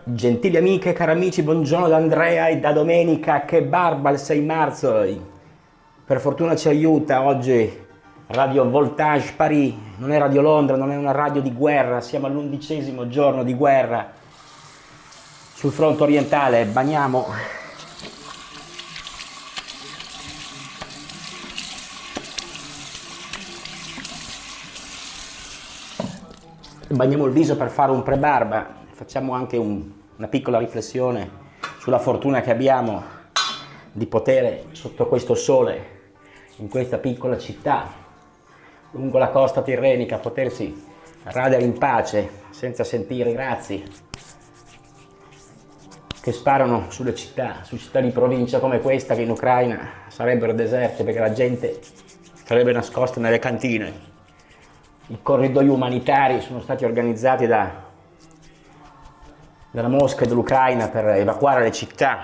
Gentili amiche e cari amici, buongiorno da Andrea e da Domenica, che barba il 6 marzo. Per fortuna ci aiuta oggi Radio Voltage Paris, non è Radio Londra, non è una radio di guerra, siamo all'11° giorno di guerra sul fronte orientale. Bagniamo il viso per fare un pre-barba, facciamo anche una piccola riflessione sulla fortuna che abbiamo di poter, sotto questo sole, in questa piccola città, lungo la costa tirrenica, potersi radere in pace, senza sentire i razzi che sparano sulle città, su città di provincia come questa, che in Ucraina sarebbero deserte perché la gente sarebbe nascosta nelle cantine. I corridoi umanitari sono stati organizzati dalla Mosca e dall'Ucraina per evacuare le città,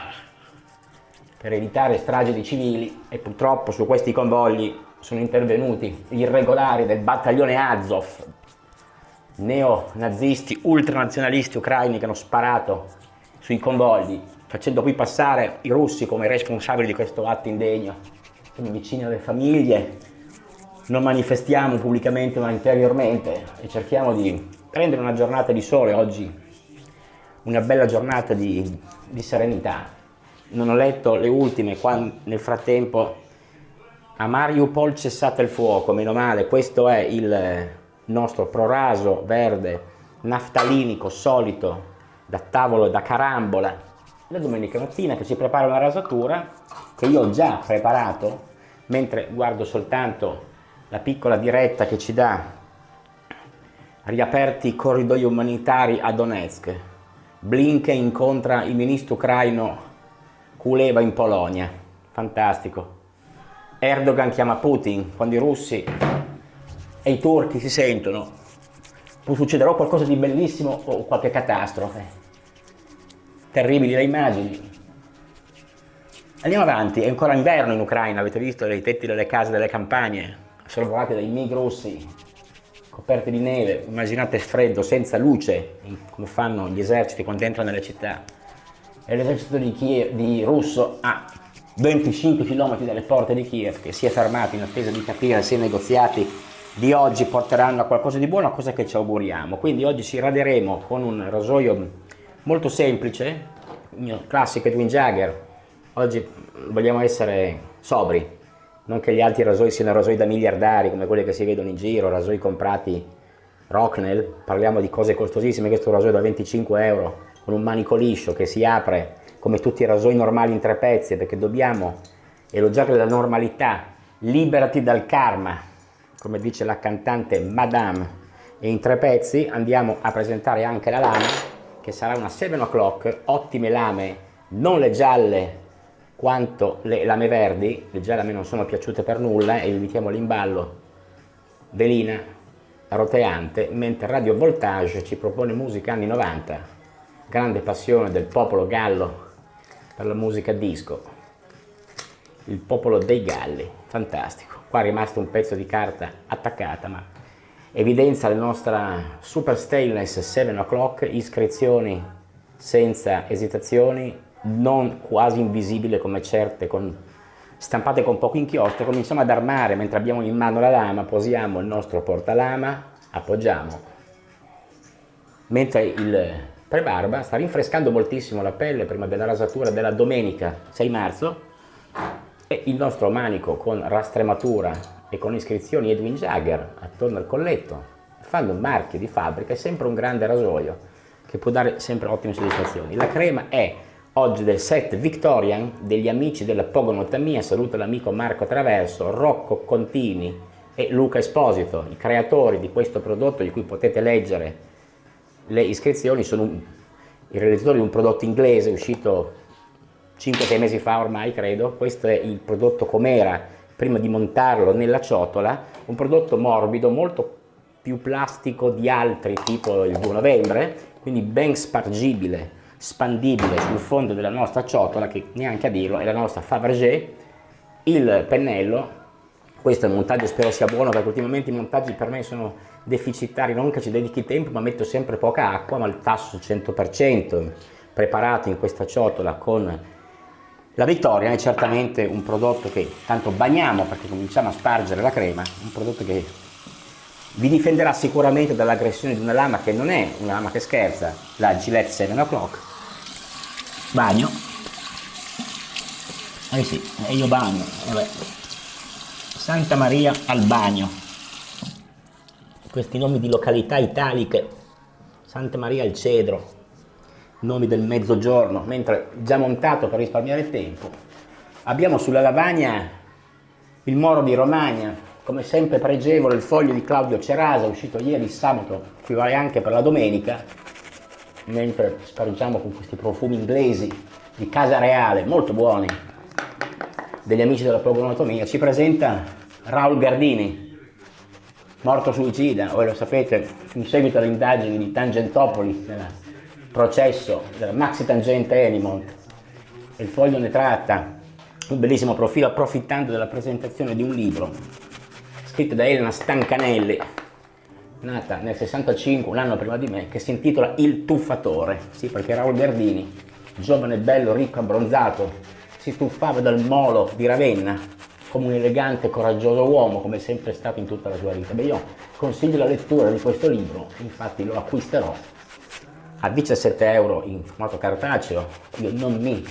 per evitare stragi di civili, e purtroppo su questi convogli sono intervenuti gli irregolari del battaglione Azov, neonazisti ultranazionalisti ucraini che hanno sparato sui convogli, facendo qui passare i russi come responsabili di questo atto indegno. Siamo vicini alle famiglie, non manifestiamo pubblicamente ma interiormente e cerchiamo di prendere una giornata di sole oggi, una bella giornata di serenità. Non ho letto le ultime, nel frattempo a Mariupol cessate il fuoco, meno male. Questo è il nostro proraso verde naftalinico solito da tavolo, da carambola. La domenica mattina che ci prepara una rasatura che io ho già preparato mentre guardo soltanto la piccola diretta che ci dà riaperti i corridoi umanitari a Donetsk. Blinken incontra il ministro ucraino Kuleva in Polonia, fantastico. Erdogan chiama Putin, quando i russi e i turchi si sentono può succedere o qualcosa di bellissimo o qualche catastrofe. Terribili le immagini. Andiamo avanti, è ancora inverno in Ucraina, avete visto i tetti delle case, delle campagne sorvolate dai MiG russi, coperti di neve. Immaginate il freddo, senza luce, come fanno gli eserciti quando entrano nelle città. E l'esercito di russo a 25 km dalle porte di Kiev, che si è fermato in attesa di capire se i negoziati di oggi porteranno a qualcosa di buono, cosa che ci auguriamo. Quindi oggi ci raderemo con un rasoio molto semplice, il mio classico Edwin Jagger. Oggi vogliamo essere sobri, non che gli altri rasoi siano rasoi da miliardari come quelli che si vedono in giro, rasoi comprati Rocknell. Parliamo di cose costosissime. Questo è un rasoio da 25 euro con un manico liscio che si apre come tutti i rasoi normali in 3 pezzi, perché dobbiamo elogiare la normalità. Liberati dal karma, come dice la cantante Madame. E in 3 pezzi andiamo a presentare anche la lama, che sarà una 7 o'clock, ottime lame, non le gialle quanto le lame verdi. Le gialle a me non sono piaciute per nulla e vi mettiamo l'imballo velina roteante, mentre Radio Voltage ci propone musica anni 90, grande passione del popolo gallo per la musica disco, il popolo dei galli, fantastico. Qua è rimasto un pezzo di carta attaccata, ma evidenzia la nostra super stainless 7 o'clock, iscrizioni senza esitazioni, non quasi invisibile come certe, stampate con poco inchiostro. Cominciamo ad armare mentre abbiamo in mano la lama, posiamo il nostro portalama, appoggiamo, mentre il pre-barba sta rinfrescando moltissimo la pelle prima della rasatura della domenica 6 marzo, e il nostro manico con rastrematura e con iscrizioni Edwin Jagger attorno al colletto, fanno marchi di fabbrica. È sempre un grande rasoio che può dare sempre ottime soddisfazioni. La crema è oggi del set Victorian degli amici della Pogonotamia. Saluto l'amico Marco Traverso, Rocco Contini e Luca Esposito, i creatori di questo prodotto, di cui potete leggere le iscrizioni. Sono i realizzatori di un prodotto inglese uscito 5-6 mesi fa ormai, credo. Questo è il prodotto com'era prima di montarlo nella ciotola, un prodotto morbido, molto più plastico di altri, tipo il 2 novembre, quindi ben spargibile, spandibile sul fondo della nostra ciotola, che neanche a dirlo è la nostra Fabergé. Il pennello, questo è un montaggio, spero sia buono, perché ultimamente i montaggi per me sono deficitari, non che ci dedichi tempo, ma metto sempre poca acqua, ma il tasso 100%, preparato in questa ciotola con la Vittoria, è certamente un prodotto che tanto bagniamo perché cominciamo a spargere la crema, un prodotto che vi difenderà sicuramente dall'aggressione di una lama che non è una lama che scherza, la Gillette 7 O'Clock. Bagno. Sì, io bagno, vabbè. Santa Maria al bagno. Questi nomi di località italiche. Santa Maria al Cedro. Nomi del mezzogiorno, mentre già montato per risparmiare tempo. Abbiamo sulla lavagna il Moro di Romagna, come sempre pregevole il foglio di Claudio Cerasa, uscito ieri sabato, che vale anche per la domenica, mentre spargiamo con questi profumi inglesi di Casa Reale, molto buoni, degli amici della Pogonotomia, ci presenta Raul Gardini, morto suicida, voi lo sapete, in seguito alle indagini di Tangentopoli, nel processo della Maxi Tangente Enimont. Il foglio ne tratta, un bellissimo profilo, approfittando della presentazione di un libro scritto da Elena Stancanelli, nata nel 65, un anno prima di me, che si intitola Il tuffatore. Sì, perché Raul Gardini, giovane, bello, ricco, abbronzato, si tuffava dal molo di Ravenna come un elegante, coraggioso uomo, come è sempre stato in tutta la sua vita. Beh, io consiglio la lettura di questo libro, infatti lo acquisterò a 17 euro in formato cartaceo. Io non mi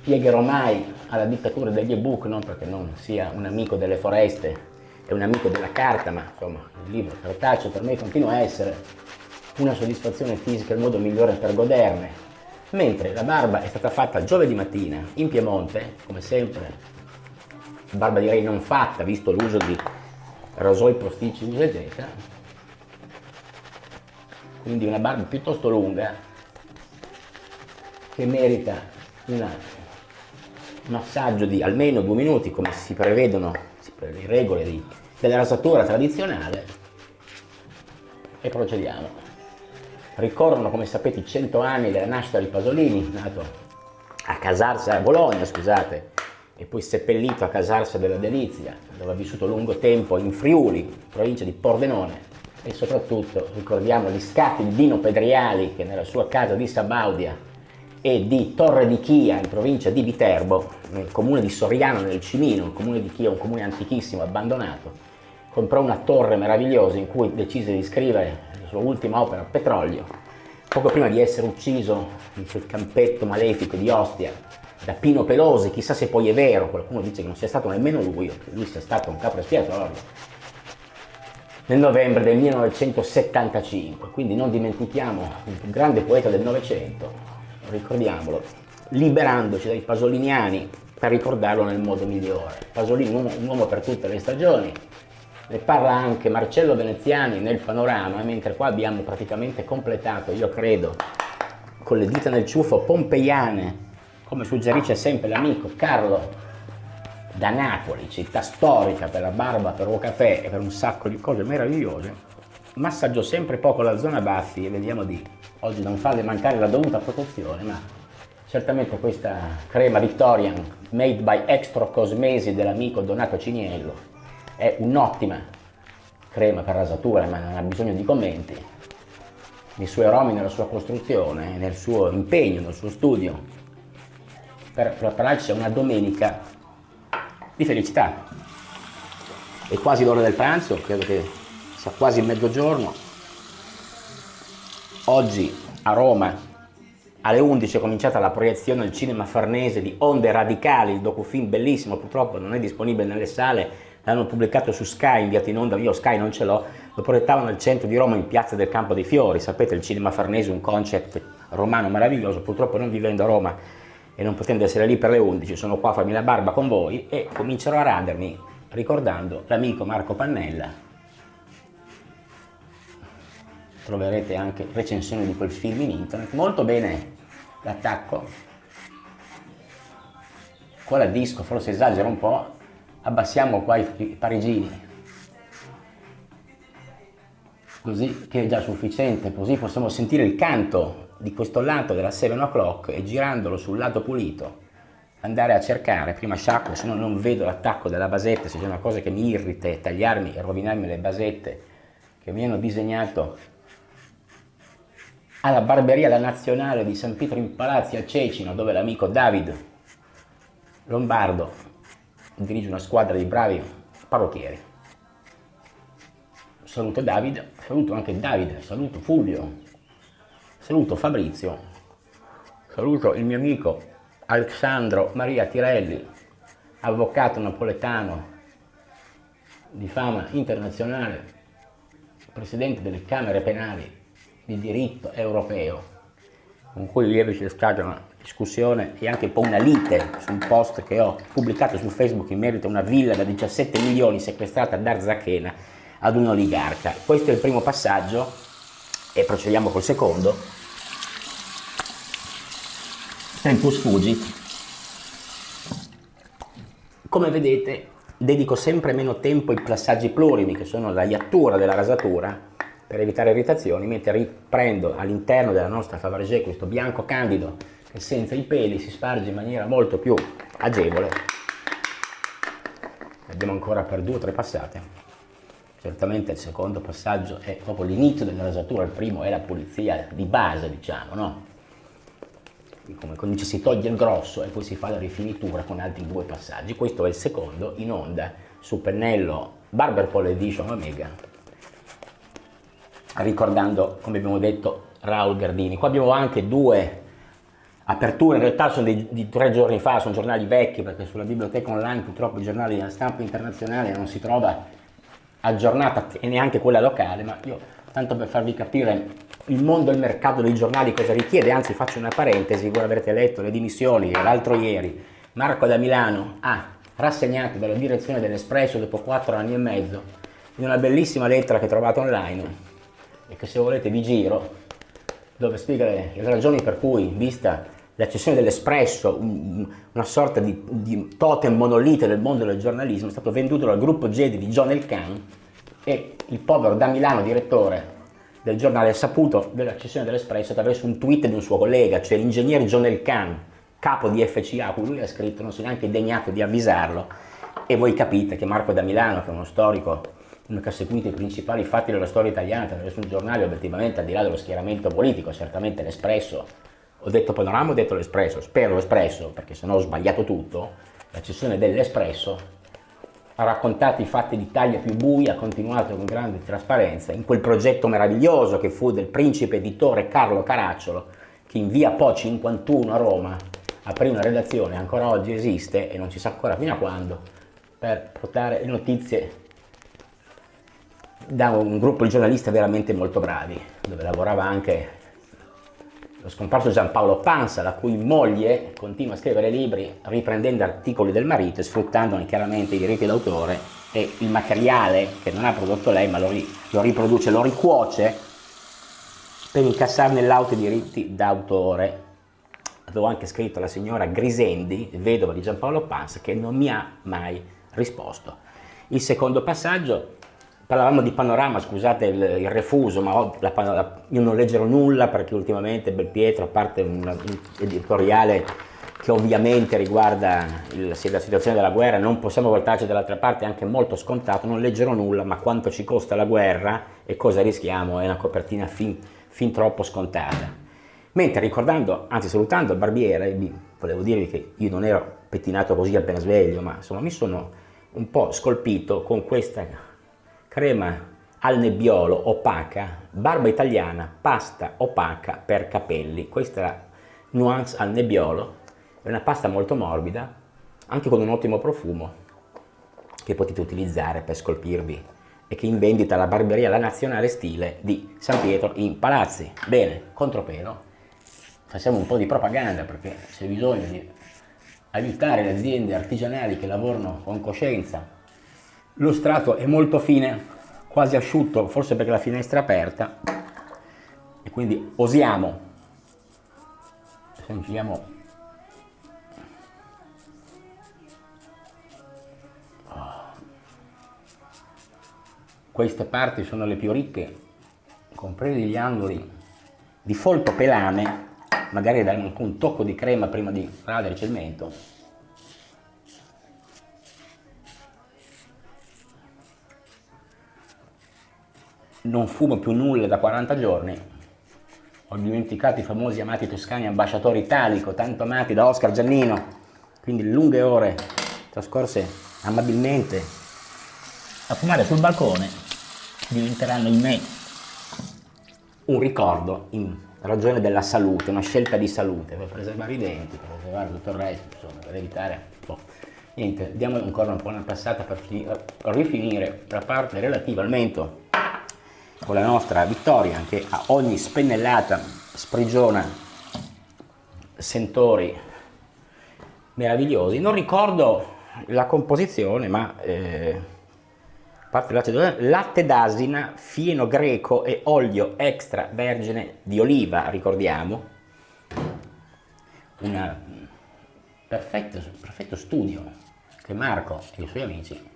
piegherò mai alla dittatura degli ebook, non perché non sia un amico delle foreste e un amico della carta, ma insomma il libro cartaceo per me continua a essere una soddisfazione fisica, il modo migliore per goderne. Mentre la barba è stata fatta giovedì mattina in Piemonte, come sempre, barba direi non fatta, visto l'uso di rasoi posticci eccetera, quindi una barba piuttosto lunga che merita un massaggio di almeno 2 minuti, come si prevedono le regole della rasatura tradizionale, e procediamo. Ricorrono, come sapete, i 100 anni della nascita di Pasolini, nato a Bologna, scusate, e poi seppellito a Casarsa della Delizia, dove ha vissuto lungo tempo in Friuli, provincia di Pordenone, e soprattutto ricordiamo gli scatti di Dino Pedriali, che nella sua casa di Sabaudia e di Torre di Chia, in provincia di Viterbo, nel comune di Soriano, nel Cimino. Il comune di Chia è un comune antichissimo, abbandonato. Comprò una torre meravigliosa in cui decise di scrivere la sua ultima opera, Petrolio, poco prima di essere ucciso in quel campetto malefico di Ostia da Pino Pelosi. Chissà se poi è vero, qualcuno dice che non sia stato nemmeno lui, o che lui sia stato un capro espiatorio, nel novembre del 1975. Quindi non dimentichiamo il più grande poeta del Novecento, ricordiamolo, liberandoci dai pasoliniani per ricordarlo nel modo migliore. Pasolini, un uomo per tutte le stagioni, ne parla anche Marcello Veneziani nel Panorama, mentre qua abbiamo praticamente completato, io credo, con le dita nel ciuffo pompeiane, come suggerisce sempre l'amico Carlo da Napoli, città storica per la barba, per un caffè e per un sacco di cose meravigliose. Massaggio sempre poco la zona baffi e vediamo di oggi non farle mancare la dovuta protezione, ma certamente questa crema Victorian made by Extra Cosmesi dell'amico Donato Ciniello è un'ottima crema per rasatura, ma non ha bisogno di commenti. I suoi aromi nella sua costruzione, nel suo impegno, nel suo studio, per prepararci a una domenica di felicità. È quasi l'ora del pranzo, credo che sia quasi mezzogiorno. Oggi a Roma alle 11 è cominciata la proiezione al Cinema Farnese di Onde Radicali, il docufilm bellissimo, purtroppo non è disponibile nelle sale, l'hanno pubblicato su Sky, inviato in onda, io Sky non ce l'ho, lo proiettavano al centro di Roma in piazza del Campo dei Fiori. Sapete, il Cinema Farnese è un concept romano meraviglioso, purtroppo non vivendo a Roma e non potendo essere lì per le 11, sono qua a farmi la barba con voi e comincerò a radermi ricordando l'amico Marco Pannella. Troverete anche recensioni di quel film in internet. Molto bene l'attacco, qua la disco forse esagera un po', abbassiamo qua i parigini, così che è già sufficiente, così possiamo sentire il canto di questo lato della 7 O'Clock e girandolo sul lato pulito andare a cercare, prima sciacquo, se no non vedo l'attacco della basetta, se c'è una cosa che mi irrita è tagliarmi e rovinarmi le basette che mi hanno disegnato alla Barberia La Nazionale di San Pietro in Palazzi a Cecina, dove l'amico David Lombardo dirige una squadra di bravi parrucchieri. Saluto David, saluto anche Davide, saluto Fulvio, saluto Fabrizio, saluto il mio amico Alessandro Maria Tirelli, avvocato napoletano di fama internazionale, presidente delle Camere Penali di diritto europeo, con cui ieri c'è stata una discussione e anche un po' una lite sul post che ho pubblicato su Facebook in merito a una villa da 17 milioni sequestrata ad Arzachena ad un oligarca. Questo è il primo passaggio e procediamo col secondo. Tempus fugit. Come vedete dedico sempre meno tempo ai passaggi plurimi, che sono la iattura della rasatura, per evitare irritazioni, mentre riprendo all'interno della nostra Fabergé questo bianco candido che senza i peli si sparge in maniera molto più agevole. Abbiamo ancora per 2 o 3 passate. Certamente il secondo passaggio è proprio l'inizio della rasatura, il primo è la pulizia di base, diciamo, no? Come quando si toglie il grosso e poi si fa la rifinitura con altri 2 passaggi. Questo è il secondo in onda su pennello Barber Pole Edition Omega, ricordando, come abbiamo detto, Raul Gardini. Qua abbiamo anche 2 aperture, in realtà sono di 3 giorni fa, sono giornali vecchi, perché sulla biblioteca online purtroppo i giornali della stampa internazionale non si trova aggiornata e neanche quella locale, ma io, tanto per farvi capire il mondo e il mercato dei giornali cosa richiede, anzi faccio una parentesi, voi avrete letto le dimissioni l'altro ieri. Marco da Milano ha rassegnato dalla direzione dell'Espresso dopo 4 anni e mezzo, in una bellissima lettera che trovate online e che se volete vi giro, dove spiega le ragioni per cui, vista la cessione dell'Espresso, una sorta di totem monolite del mondo del giornalismo, è stato venduto dal gruppo Gedi di John Elkann, e il povero da Milano, direttore del giornale, ha saputo della cessione dell'Espresso attraverso un tweet di un suo collega, cioè l'ingegnere John Elkann, capo di FCA, a cui lui ha scritto, non si è neanche degnato di avvisarlo. E voi capite che Marco da Milano, che è uno storico, uno che ha seguito i principali fatti della storia italiana attraverso un giornale, obiettivamente al di là dello schieramento politico, certamente l'Espresso, ho detto Panorama, ho detto l'Espresso, spero l'Espresso, perché sennò ho sbagliato tutto, la cessione dell'Espresso, ha raccontato i fatti d'Italia più bui, ha continuato con grande trasparenza in quel progetto meraviglioso che fu del principe editore Carlo Caracciolo, che in via Po 51 a Roma aprì una redazione, ancora oggi esiste e non si sa ancora fino a quando, per portare le notizie da un gruppo di giornalisti veramente molto bravi, dove lavorava anche lo scomparso Giampaolo Pansa, la cui moglie continua a scrivere libri riprendendo articoli del marito e sfruttandone chiaramente i diritti d'autore e il materiale che non ha prodotto lei, ma lo riproduce, lo ricuoce per incassarne l'auto i diritti d'autore. Avevo anche scritto alla signora Grisendi, vedova di Giampaolo Pansa, che non mi ha mai risposto. Il secondo passaggio, parlavamo di Panorama, scusate il refuso, ma io non leggerò nulla perché ultimamente Belpietro, a parte un editoriale che ovviamente riguarda la situazione della guerra, non possiamo voltarci dall'altra parte, è anche molto scontato, non leggerò nulla, ma quanto ci costa la guerra e cosa rischiamo è una copertina fin troppo scontata. Mentre ricordando, anzi salutando il barbiere, volevo dirvi che io non ero pettinato così appena sveglio, ma insomma mi sono un po' scolpito con questa crema al nebbiolo opaca, barba italiana, pasta opaca per capelli. Questa è la Nuance al nebbiolo, è una pasta molto morbida, anche con un ottimo profumo, che potete utilizzare per scolpirvi e che in vendita alla Barberia La Nazionale Stile di San Pietro in Palazzi. Bene, contropelo, facciamo un po' di propaganda perché c'è bisogno di aiutare le aziende artigianali che lavorano con coscienza. Lo strato è molto fine, quasi asciutto, forse perché la finestra è aperta, e quindi osiamo, sentiamo. Queste parti sono le più ricche, compresi gli angoli di folto pelame, magari dare anche un tocco di crema prima di radere il cemento. non fumo più nulla da 40 giorni, ho dimenticato i famosi amati toscani ambasciatori Italico, tanto amati da Oscar Giannino, quindi lunghe ore trascorse amabilmente a fumare sul balcone diventeranno in me un ricordo in ragione della salute, una scelta di salute, per preservare i denti, per preservare tutto il resto, insomma, per evitare... Niente, diamo ancora un po' una passata per rifinire la parte relativa al mento con la nostra Vittoria, che a ogni spennellata sprigiona sentori meravigliosi. Non ricordo la composizione, ma parte latte d'asina, fieno greco e olio extravergine di oliva, ricordiamo. Un perfetto studio che Marco e i suoi amici,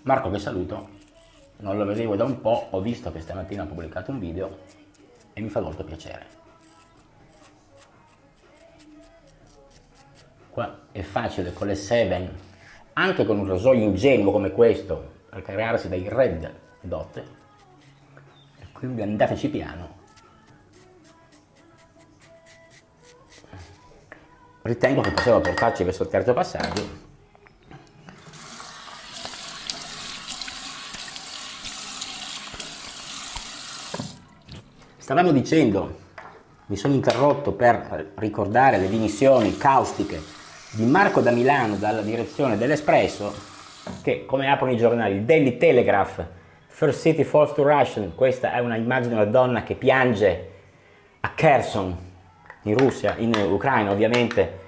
Marco che saluto, non lo vedevo da un po', ho visto che stamattina ha pubblicato un video e mi fa molto piacere. Qua è facile con le 7, anche con un rasoio ingenuo come questo, per crearsi dei red dot, e quindi andateci piano. Ritengo che possiamo portarci verso il terzo passaggio. Stavamo dicendo, mi sono interrotto per ricordare le dimissioni caustiche di Marco da Milano dalla direzione dell'Espresso, che come aprono i giornali, il Daily Telegraph, First City Falls to Russian, questa è una immagine di una donna che piange a Kherson, in Russia, in Ucraina ovviamente,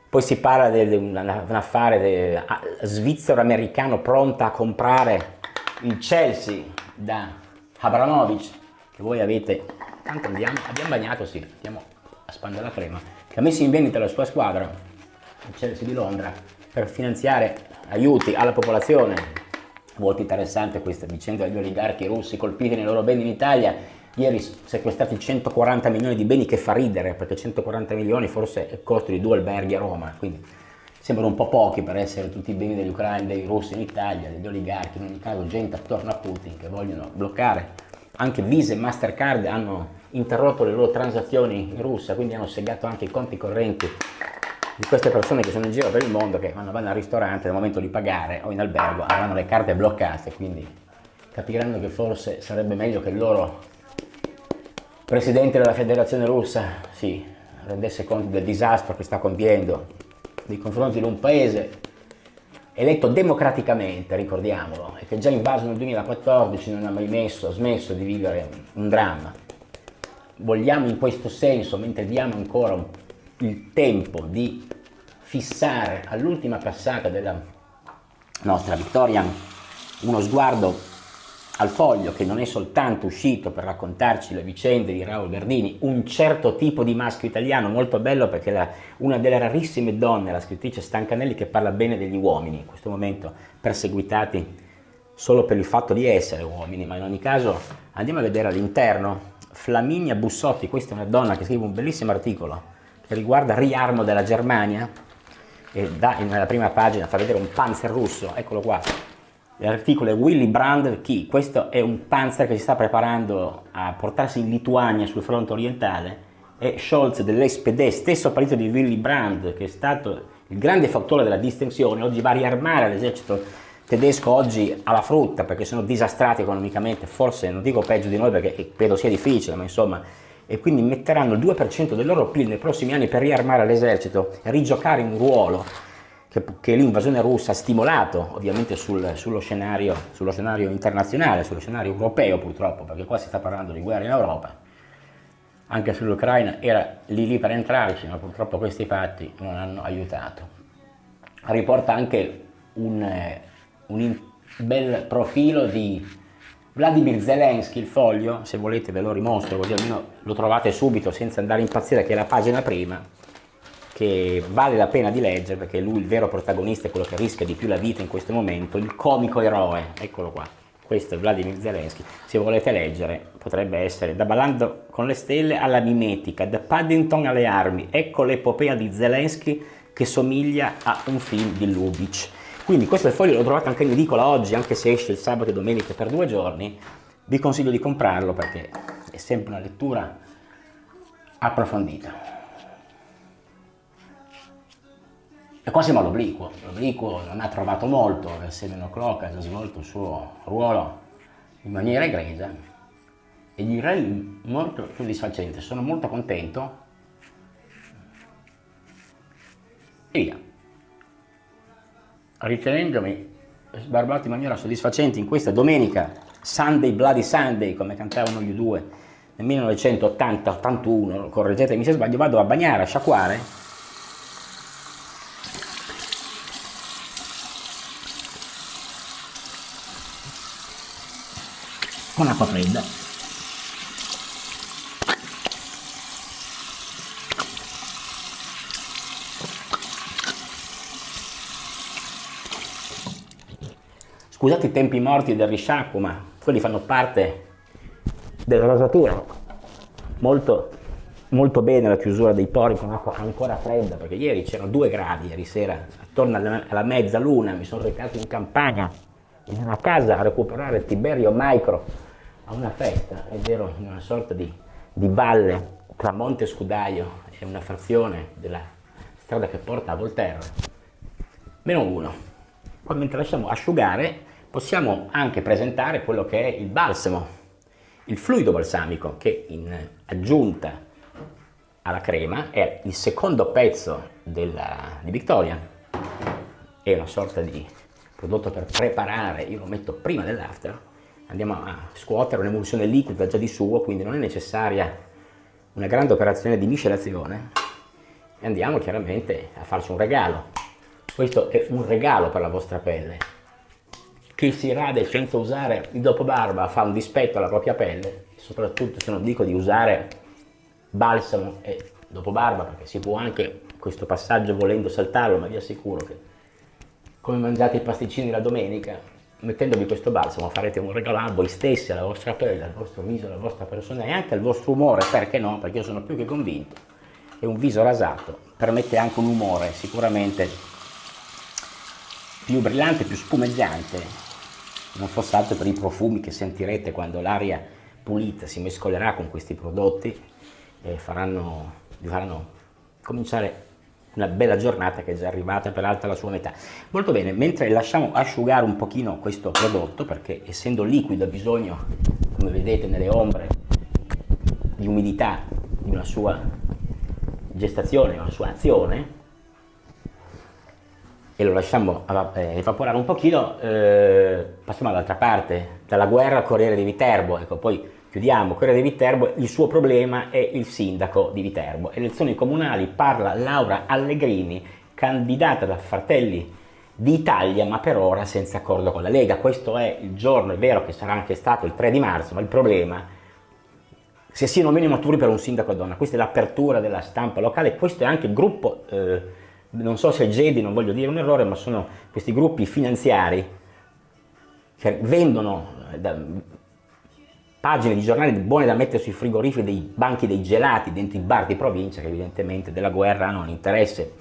poi si parla di un affare svizzero-americano pronta a comprare il Chelsea da Abramovich, che voi avete, tanto abbiamo bagnato, sì, andiamo a spandere la crema, che ha messo in vendita la sua squadra, il Chelsea di Londra, per finanziare aiuti alla popolazione. Molto interessante questa vicenda degli oligarchi russi colpiti nei loro beni in Italia. Ieri sequestrati 140 milioni di beni, che fa ridere, perché 140 milioni forse è il costo di 2 alberghi a Roma, quindi sembrano un po' pochi per essere tutti i beni degli ucraini, dei russi in Italia, degli oligarchi, in ogni caso gente attorno a Putin che vogliono bloccare. Anche Visa e Mastercard hanno interrotto le loro transazioni in Russia, quindi hanno segato anche i conti correnti di queste persone che sono in giro per il mondo, che quando vanno al ristorante nel momento di pagare o in albergo avranno le carte bloccate, quindi capiranno che forse sarebbe meglio che il loro presidente della federazione russa si rendesse conto del disastro che sta compiendo nei confronti di un paese eletto democraticamente, ricordiamolo, e che già invaso nel 2014 non ha mai smesso di vivere un dramma. Vogliamo in questo senso, mentre diamo ancora il tempo di fissare all'ultima passata della nostra vittoria uno sguardo al Foglio, che non è soltanto uscito per raccontarci le vicende di Raul Verdini, un certo tipo di maschio italiano molto bello, perché una delle rarissime donne, la scrittrice Stancanelli, che parla bene degli uomini, in questo momento perseguitati solo per il fatto di essere uomini, ma in ogni caso andiamo a vedere all'interno. Flaminia Bussotti, questa è una donna che scrive un bellissimo articolo che riguarda il riarmo della Germania, e nella prima pagina fa vedere un panzer russo, eccolo qua. L'articolo è Willy Brandt chi? Questo è un panzer che si sta preparando a portarsi in Lituania sul fronte orientale, e Scholz dell'SPD, stesso partito di Willy Brandt, che è stato il grande fautore della distensione, oggi va a riarmare l'esercito tedesco, oggi alla frutta, perché sono disastrati economicamente, forse non dico peggio di noi perché credo sia difficile, ma insomma, e quindi metteranno il 2% del loro PIL nei prossimi anni per riarmare l'esercito e rigiocare un ruolo che l'invasione russa ha stimolato ovviamente sullo scenario internazionale, sullo scenario europeo purtroppo, perché qua si sta parlando di guerra in Europa, anche sull'Ucraina era lì per entrarci, ma purtroppo questi fatti non hanno aiutato. Riporta anche un bel profilo di Vladimir Zelensky, il Foglio, se volete ve lo rimostro così almeno lo trovate subito senza andare a impazzire, che è la pagina prima, che vale la pena di leggere, perché lui il vero protagonista è quello che rischia di più la vita in questo momento, il comico eroe, eccolo qua, questo è Vladimir Zelensky. Se volete leggere potrebbe essere Da ballando con le stelle alla mimetica, da Paddington alle armi, ecco l'epopea di Zelensky che somiglia a un film di Lubitsch. Quindi questo è il Foglio, lo trovate anche in edicola oggi, anche se esce il sabato e domenica per 2 giorni, vi consiglio di comprarlo perché è sempre una lettura approfondita. E qua siamo all'obliquo. L'obliquo non ha trovato molto, il 7 o'clock ha già svolto il suo ruolo in maniera egregia e direi molto soddisfacente. Sono molto contento e via. Ritenendomi sbarbato in maniera soddisfacente in questa domenica, Sunday Bloody Sunday, come cantavano gli U2 nel 1980-81, correggetemi se sbaglio, vado a bagnare, a sciacquare con acqua fredda. Scusate i tempi morti del risciacquo, ma quelli fanno parte della rosatura. Molto, molto bene la chiusura dei pori con acqua ancora fredda, perché ieri c'erano 2 gradi, ieri sera, attorno alla mezzaluna, mi sono recato in campagna, in una casa a recuperare Tiberio Micro a una festa, è vero, in una sorta di valle tra Monte Scudaio e una frazione della strada che porta a Volterra. -1. Poi mentre lasciamo asciugare possiamo anche presentare quello che è il balsamo, il fluido balsamico che in aggiunta alla crema è il secondo pezzo di Victoria, è una sorta di prodotto per preparare, io lo metto prima dell'after, andiamo a scuotere un'emulsione liquida già di suo, quindi non è necessaria una grande operazione di miscelazione e andiamo chiaramente a farci un regalo. Questo è un regalo per la vostra pelle. Chi si rade senza usare il dopobarba fa un dispetto alla propria pelle, soprattutto se non dico di usare balsamo e dopobarba, perché si può anche questo passaggio volendo saltarlo, ma vi assicuro che come mangiate i pasticcini la domenica, mettendovi questo balsamo farete un regalo a voi stessi, alla vostra pelle, al vostro viso, alla vostra persona e anche al vostro umore, perché no? Perché io sono più che convinto che un viso rasato permette anche un umore sicuramente più brillante, più spumeggiante, non fosse altro per i profumi che sentirete quando l'aria pulita si mescolerà con questi prodotti e vi faranno cominciare una bella giornata che è già arrivata peraltro alla sua metà. Molto bene, mentre lasciamo asciugare un pochino questo prodotto, perché essendo liquido ha bisogno, come vedete nelle ombre, di umidità, di una sua gestazione, una sua azione, e lo lasciamo evaporare un pochino, passiamo all'altra parte, dalla guerra al Corriere di Viterbo, ecco, poi chiudiamo Corriere di Viterbo, il suo problema è il sindaco di Viterbo. Elezioni comunali, parla Laura Allegrini, candidata da Fratelli d'Italia, ma per ora senza accordo con la Lega. Questo è il giorno, è vero che sarà anche stato il 3 di marzo, ma il problema, se siano meno maturi per un sindaco donna, questa è l'apertura della stampa locale, questo è anche il gruppo, non so se è Gedi, non voglio dire un errore, ma sono questi gruppi finanziari che vendono pagine di giornali buone da mettere sui frigoriferi dei banchi dei gelati dentro i bar di provincia, che evidentemente della guerra hanno un interesse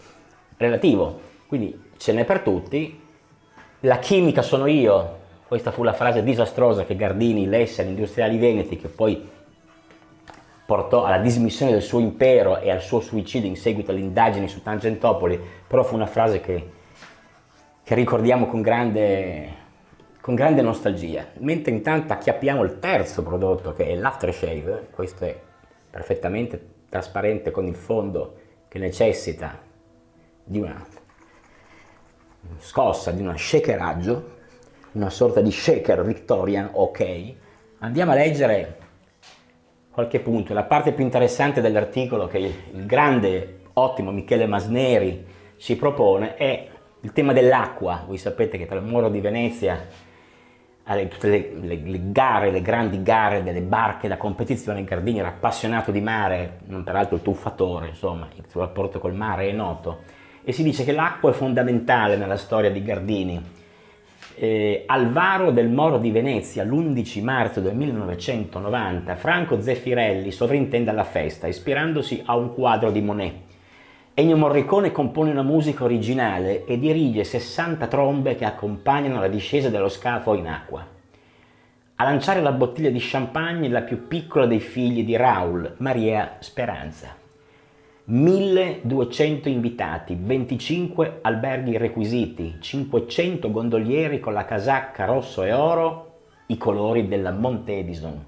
relativo, quindi ce n'è per tutti. La chimica sono io, questa fu la frase disastrosa che Gardini lesse agli industriali veneti, che poi portò alla dismissione del suo impero e al suo suicidio in seguito alle indagini su Tangentopoli, però fu una frase che ricordiamo con grande nostalgia. Mentre intanto acchiappiamo il terzo prodotto, che è l'aftershave, questo è perfettamente trasparente con il fondo che necessita di una scossa, di uno shakeraggio, una sorta di shaker Victorian, ok. Andiamo a leggere qualche punto. La parte più interessante dell'articolo che il grande, ottimo Michele Masneri ci propone è il tema dell'acqua. Voi sapete che tra il Moro di Venezia tutte le gare, le grandi gare delle barche da competizione, Gardini era appassionato di mare, non peraltro il tuffatore, insomma, il suo rapporto col mare è noto, e si dice che l'acqua è fondamentale nella storia di Gardini. Al varo del Moro di Venezia, l'11 marzo del 1990, Franco Zeffirelli sovrintende alla festa, ispirandosi a un quadro di Monet. Ennio Morricone compone una musica originale e dirige 60 trombe che accompagnano la discesa dello scafo in acqua. A lanciare la bottiglia di champagne la più piccola dei figli di Raul, Maria Speranza. 1200 invitati, 25 alberghi requisiti, 500 gondolieri con la casacca rosso e oro, i colori della Monte Edison.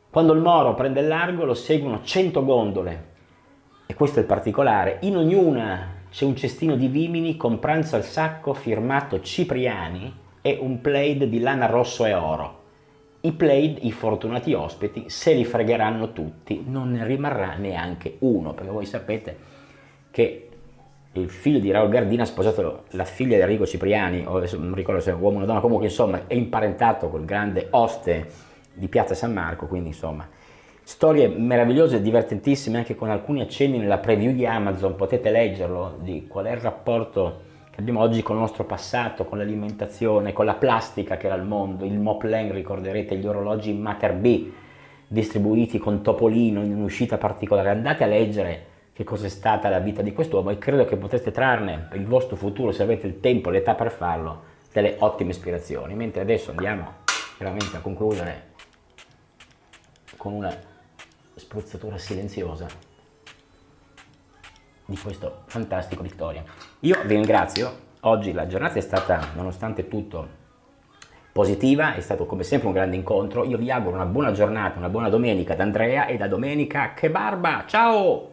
Quando il Moro prende il largo lo seguono 100 gondole, e questo è il particolare, in ognuna c'è un cestino di vimini con pranzo al sacco firmato Cipriani e un plaid di lana rosso e oro. I plaid, i fortunati ospiti, se li fregheranno tutti, non ne rimarrà neanche uno, perché voi sapete che il figlio di Raul Gardini ha sposato la figlia di Enrico Cipriani, o adesso non ricordo se è un uomo o una donna, comunque insomma è imparentato col grande oste di Piazza San Marco, quindi insomma storie meravigliose, divertentissime, anche con alcuni accenni nella preview di Amazon, potete leggerlo, di qual è il rapporto che abbiamo oggi con il nostro passato, con l'alimentazione, con la plastica che era il mondo, il Moplen, ricorderete gli orologi Mater B distribuiti con Topolino in un'uscita particolare. Andate a leggere che cosa è stata la vita di quest'uomo e credo che potreste trarne per il vostro futuro, se avete il tempo e l'età per farlo, delle ottime ispirazioni. Mentre adesso andiamo veramente a concludere con una spruzzatura silenziosa di questo fantastico Victoria. Io vi ringrazio, oggi la giornata è stata nonostante tutto positiva, è stato come sempre un grande incontro, io vi auguro una buona giornata, una buona domenica da Andrea e da Domenica che barba, ciao!